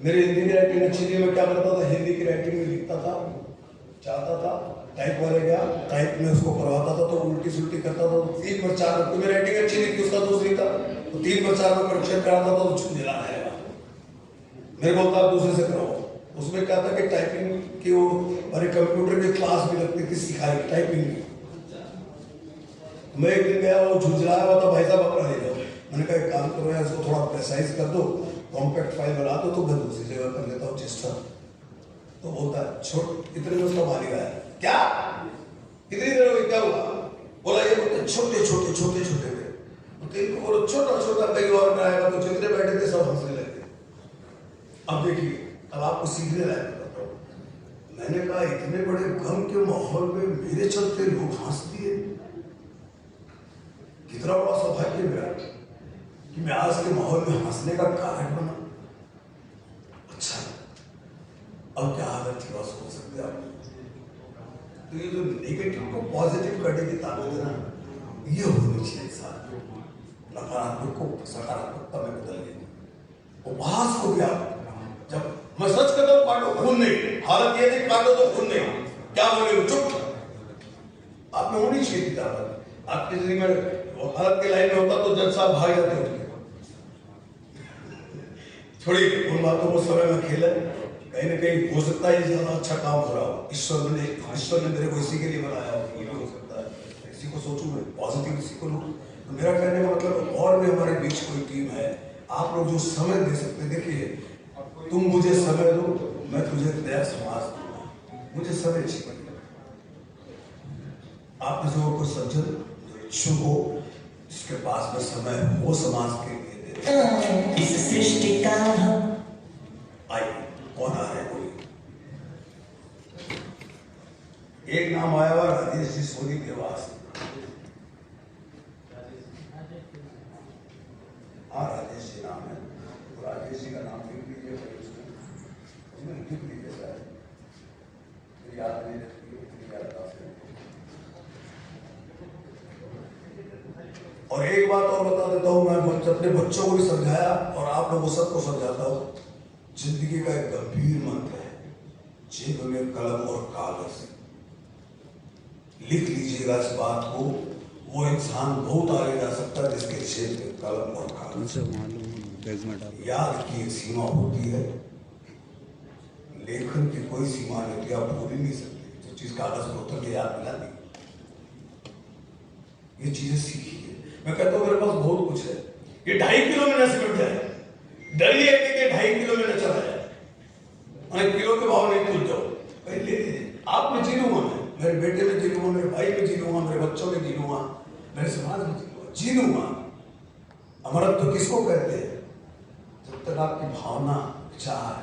मेरी हिंदी की राइटिंग अच्छी थी, मैं क्या करता था, हिंदी की राइटिंग में लिखता था, चाहता था टाइप वाले गया, टाइप में उसको करवाता था तो उल्टी सुल्टी करता था, तो 3 पर 4 मेरी राइटिंग अच्छी नहीं थी, उसका दोस्त नहीं था, तो 3 पर 4 में करेक्शन कराता था तो झुंझला आएगा, मेरे बोलता आप दूसरे से कराओ। उसमें क्या था कि टाइपिंग की वो हमारे कंप्यूटर की क्लास भी लगती थी सिखाई टाइपिंग की। मैं एक दिन गया, वो झुंझलाया हुआ था, भाई साहब अपना ले जाओ। मैंने कहा एक काम करो यार, इसको थोड़ा प्रेसाइज कर दो, कॉम्पैक्ट फाइल बना दो, तो मैं दूसरी जगह कर लेता हूँ चेस्टा। तो बोलता है छोट, इतने में उसका मालिक आया, क्या इतनी देर हो गई, क्या हुआ? बोला ये बोलते छोटे छोटे छोटे छोटे थे, तो इनको बोलो छोटा छोटा, कहीं और में आएगा, तो जितने बैठे थे सब हंसने लगे। अब देखिए, अब आपको सीखने लायक बताता हूँ। मैंने कहा इतने बड़े गम के माहौल में मेरे चलते लोग हंस दिए, कितना बड़ा सौभाग्य मेरा कि मैं आज के माहौल में हंसने का कारण बना। अच्छा, अब क्या हालत थी सोच सकते आप। तो ये जो नेगेटिव को पॉजिटिव करने की ताकत है ना, ये होनी चाहिए साथ। नकारात्मक को सकारात्मकता में बदल देंगे। उपहास को भी आप, जब मैं सच कहता हूं काटो खून नहीं, हालत ये नहीं काटो तो खून नहीं, क्या बोले चुप। आप में होनी चाहिए थी ताकत। आपकी जिंदगी में हालत के लाइन में होता तो जज साहब भाग जाते होंगे। थोड़ी उन बातों को समय में खेले, कहीं ना कहीं हो सकता है ज्यादा अच्छा काम हो रहा हो। ईश्वर ने मेरे को इसी के लिए बनाया हो, ये भी हो सकता है। इसी को सोचूं मैं पॉजिटिव, इसी को लूं। तो मेरा कहने का मतलब, और भी हमारे बीच कोई टीम है, आप लोग जो समय दे सकते, देखिए तुम मुझे समय दो, मैं तुझे नया समाज दूंगा। मुझे समय चाहिए। आप में से वो कोई सज्जन इच्छुक हो, जिसके पास में समय हो समाज के लिए दे, इस सृष्टि का आइए। कौन आ रहे कोई? एक नाम आया हुआ राजेश जी सोनी देवास। हाँ राजेश जी नाम है, तो राजेश जी का नाम लिख लीजिए, उसमें लिख लीजिए सर, याद नहीं रखती और एक बात और बता देता हूं, मैं अपने बच्चों को भी समझाया और आप लोगों सबको समझाता हूं। जिंदगी का एक गंभीर मंत्र है, जेब में कलम और कागज, लिख लीजिएगा इस बात को। वो इंसान बहुत आगे जा सकता है जिसके जेब में कलम और कागज। याद की एक सीमा होती है, लेखन की कोई सीमा नहीं होती, आप भूल ही नहीं सकते। जो चीज कागज पर उतर के याद मिला दी, ये चीजें सीखी है। मैं कहता हूँ मेरे पास बहुत कुछ है, ये 2.5 किलो में न सिमट जाए, डरिए कि 2.5 किलो में न चला जाए, किलो के भाव नहीं भूल जाओ, ले लीजिए। आप में जी लूंगा, मैं मेरे बेटे में जी लूंगा, मेरे भाई में जी लूंगा, मेरे बच्चों में जी लूंगा, मेरे समाज में जी लूंगा। अमरत्व तो किसको कहते हैं? जब तक आपकी भावना, विचार,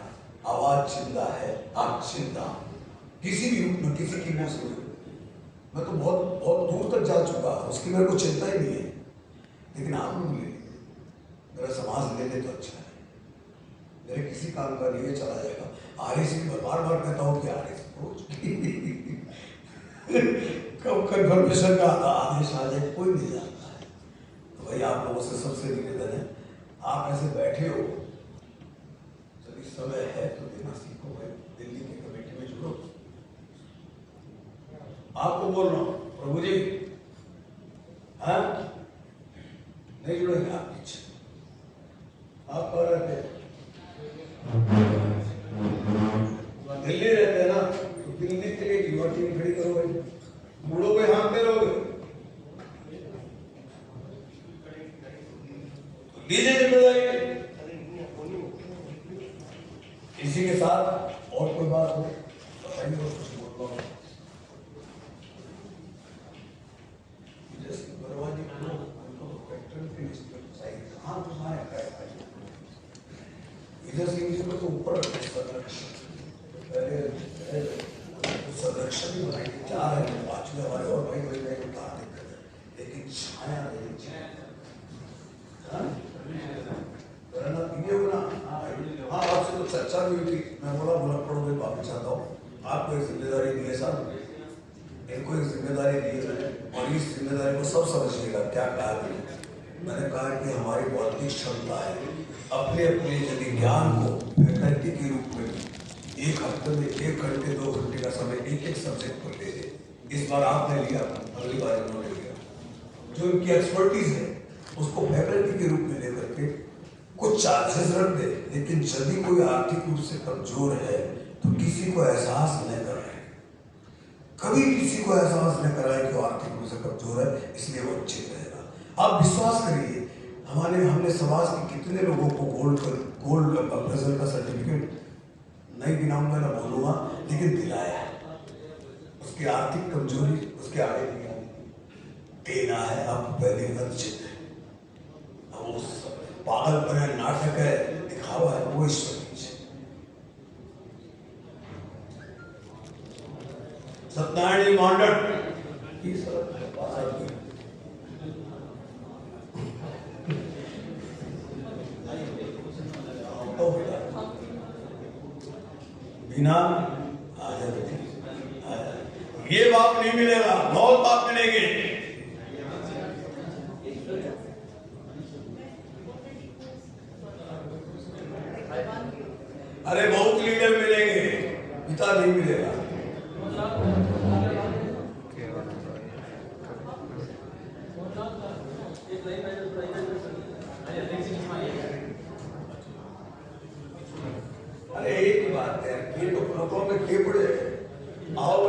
आवाज जिंदा है, आप जिंदा किसी भी रूप में, किसी की मुंह से। मैं तो बहुत बहुत दूर तक जा चुका, उसकी मेरे को चिंता ही नहीं है, लेकिन आप लोग ले लीजिए, मेरा समाज ले ले तो अच्छा है, मेरे किसी काम का नहीं चला जाएगा। आरएसी बार बार कहता हूँ कि आरएसी कब कन्फर्मेशन का आदेश आ जाए कोई नहीं जानता है। तो भाई आप लोगों से सबसे निवेदन है, आप ऐसे बैठे हो, जब इस समय है तो देना सीखो भाई, दिल्ली की कमेटी में जुड़ो। आपको बोल रहा हूँ प्रभु जी, हाँ नहीं जुड़ेंगे आप पीछे, आप कह रहे थे दिल्ली रहते हैं ना, तो दिल्ली के लिए युवा टीम खड़ी करो भाई, बूढ़ों को यहाँ पे रहोगे, लीजिए जिम्मेदारी। इसी के साथ और कोई बात हो बताइए, और कुछ बोल रहा हूँ इधर से इधर तो ऊपर संरक्षण भी बनाएंगे, 4 है 5वें हमारे और भाई बन जाएंगे, कहा दिक्कत है, लेकिन छाया नहीं चाहिए। हाँ आपसे तो चर्चा भी हुई थी, मैं बोला पड़ोगे वापस चाहता हूँ, आपको एक जिम्मेदारी दी है साहब, इनको एक जिम्मेदारी दी है, और इस जिम्मेदारी को सब समझिएगा क्या कहा है। मैंने कहा कि हमारी बौद्धिक क्षमता है अपने अपने यदि ज्ञान को फैकल्टी के रूप में एक हफ्ते में 1 घंटे 2 घंटे का समय एक सब्जेक्ट पर ले ले। इस बार आपने लिया, अगली बार इन्होंने लिया, जो इनकी एक्सपर्टीज है उसको फैकल्टी के रूप में लेकर के कुछ चार्जेस रख दे, लेकिन यदि कोई आर्थिक रूप से कमजोर है तो किसी को एहसास न कराए, कभी किसी को एहसास न कराए कि वो आर्थिक रूप से कमजोर है, इसलिए वो वंचित रहेगा। आप विश्वास करिए, हमने समाज के कितने लोगों को गोल्ड अप्रेजल का सर्टिफिकेट नहीं गिनाऊंगा ना बोलूंगा, लेकिन दिलाया है। उसकी आर्थिक कमजोरी उसके आगे नहीं आती, देना है आप पहले वंचित है। अब वो पागलपन है, नाटक है, दिखावा है, वो ईश्वर सत्यनारायण मांडट बिना ये बाप नहीं मिलेगा, बहुत बाप मिलेंगे। अरे बहुत लीडर मिलेंगे, पिता नहीं मिलेगा। अरे एक ही बात है, ये तो लोगों में खेपड़े आओ